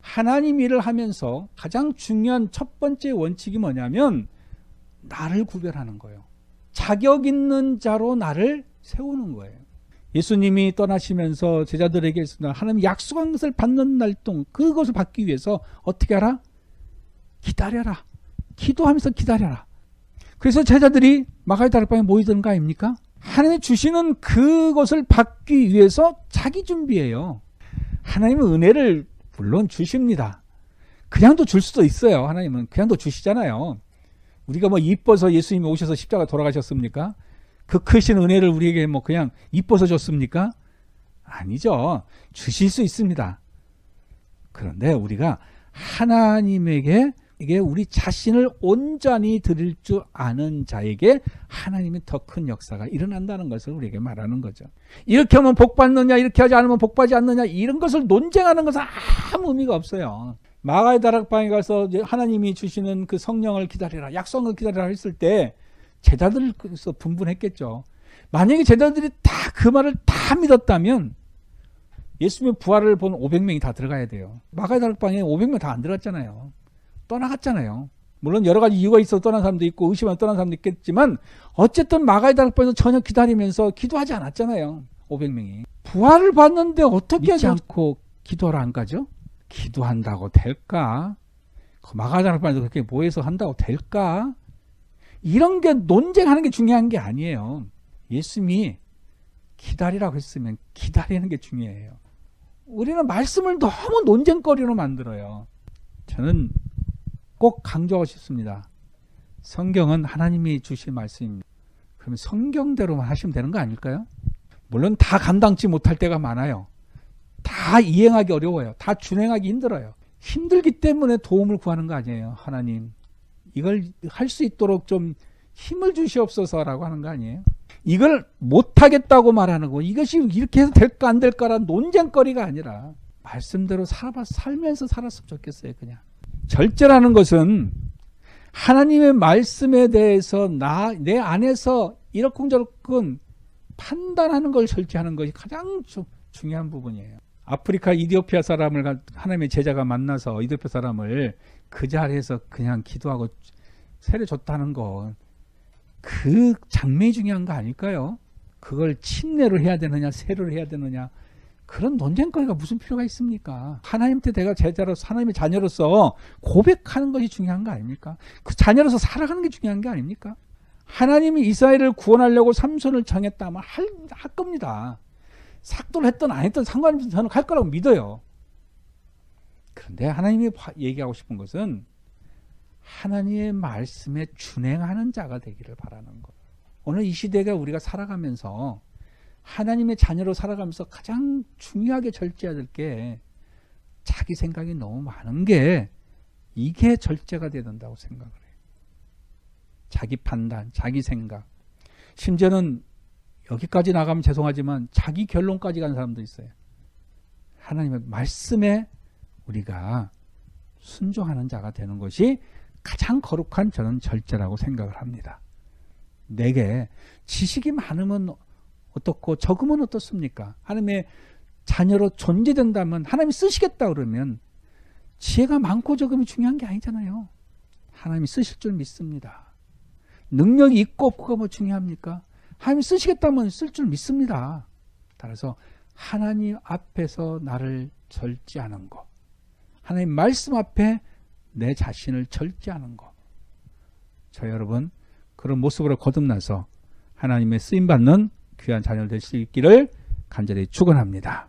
하나님 일을 하면서 가장 중요한 첫 번째 원칙이 뭐냐면 나를 구별하는 거예요. 자격 있는 자로 나를 세우는 거예요. 예수님이 떠나시면서 제자들에게 하나님 약속한 것을 받는 날 동안 그것을 받기 위해서 어떻게 하라? 기다려라. 기도하면서 기다려라. 그래서 제자들이 마가의 다락방에 모이던 거 아닙니까? 하나님이 주시는 그것을 받기 위해서 자기 준비해요. 하나님은 은혜를 물론 주십니다. 그냥도 줄 수도 있어요. 하나님은 그냥도 주시잖아요. 우리가 뭐 이뻐서 예수님이 오셔서 십자가 돌아가셨습니까? 그 크신 은혜를 우리에게 뭐 그냥 이뻐서 줬습니까? 아니죠. 주실 수 있습니다. 그런데 우리가 하나님에게 이게 우리 자신을 온전히 드릴 줄 아는 자에게 하나님이 더 큰 역사가 일어난다는 것을 우리에게 말하는 거죠. 이렇게 하면 복 받느냐, 이렇게 하지 않으면 복 받지 않느냐, 이런 것을 논쟁하는 것은 아무 의미가 없어요. 마가의 다락방에 가서 하나님이 주시는 그 성령을 기다리라, 약속을 기다리라 했을 때 제자들께서 분분했겠죠. 만약에 제자들이 다 그 말을 다 믿었다면 예수님의 부활을 본 500명이 다 들어가야 돼요. 마가의 다락방에 500명 다 안 들어갔잖아요. 떠나갔잖아요. 물론 여러 가지 이유가 있어서 떠난 사람도 있고 의심하며 떠난 사람도 있겠지만 어쨌든 마가의 다락방에서 전혀 기다리면서 기도하지 않았잖아요. 500명이. 부활을 봤는데 어떻게 믿지 않고 기도하러 안 가죠? 기도한다고 될까? 마가의 다락방에서 그렇게 모여서 한다고 될까? 이런 게 논쟁하는 게 중요한 게 아니에요. 예수님이 기다리라고 했으면 기다리는 게 중요해요. 우리는 말씀을 너무 논쟁거리로 만들어요. 저는 꼭 강조하고 싶습니다. 성경은 하나님이 주신 말씀입니다. 그러면 성경대로만 하시면 되는 거 아닐까요? 물론 다 감당치 못할 때가 많아요. 다 이행하기 어려워요. 다 준행하기 힘들어요. 힘들기 때문에 도움을 구하는 거 아니에요. 하나님 이걸 할 수 있도록 좀 힘을 주시옵소서라고 하는 거 아니에요? 이걸 못하겠다고 말하는 거, 이것이 이렇게 해서 될까 안 될까라는 논쟁거리가 아니라 말씀대로 살면서 살았으면 좋겠어요. 그냥 절제라는 것은 하나님의 말씀에 대해서 내 안에서 이러쿵저러쿵 판단하는 걸 절제하는 것이 가장 중요한 부분이에요. 아프리카 이디오피아 사람을 하나님의 제자가 만나서 이디오피아 사람을 그 자리에서 그냥 기도하고 세례 줬다는 거, 그 장면이 중요한 거 아닐까요? 그걸 침례를 해야 되느냐 세례를 해야 되느냐, 그런 논쟁거리가 무슨 필요가 있습니까? 하나님한테 내가 제자로서 하나님의 자녀로서 고백하는 것이 중요한 거 아닙니까? 그 자녀로서 살아가는 게 중요한 게 아닙니까? 하나님이 이스라엘을 구원하려고 삼손을 정했다면 할 겁니다. 삭도를 했든 안 했든 상관없이 저는 할 거라고 믿어요. 그런데 하나님이 얘기하고 싶은 것은 하나님의 말씀에 준행하는 자가 되기를 바라는 거예요. 오늘 이 시대가 우리가 살아가면서 하나님의 자녀로 살아가면서 가장 중요하게 절제해야 될 게 자기 생각이 너무 많은 게, 이게 절제가 돼야 된다고 생각을 해요. 자기 판단, 자기 생각. 심지어는 여기까지 나가면 죄송하지만 자기 결론까지 가는 사람도 있어요. 하나님의 말씀에 우리가 순종하는 자가 되는 것이 가장 거룩한 저는 절제라고 생각을 합니다. 내게 지식이 많으면 어떻고 적으면 어떻습니까? 하나님의 자녀로 존재된다면, 하나님이 쓰시겠다 그러면 지혜가 많고 적음이 중요한 게 아니잖아요. 하나님이 쓰실 줄 믿습니다. 능력이 있고 없고가 뭐 중요합니까? 하나님이 쓰시겠다면 쓸 줄 믿습니다. 따라서 하나님 앞에서 나를 절제하는 것, 하나님 말씀 앞에 내 자신을 절제하는 것, 저 여러분 그런 모습으로 거듭나서 하나님의 쓰임받는 귀한 자녀 될 수 있기를 간절히 축원합니다.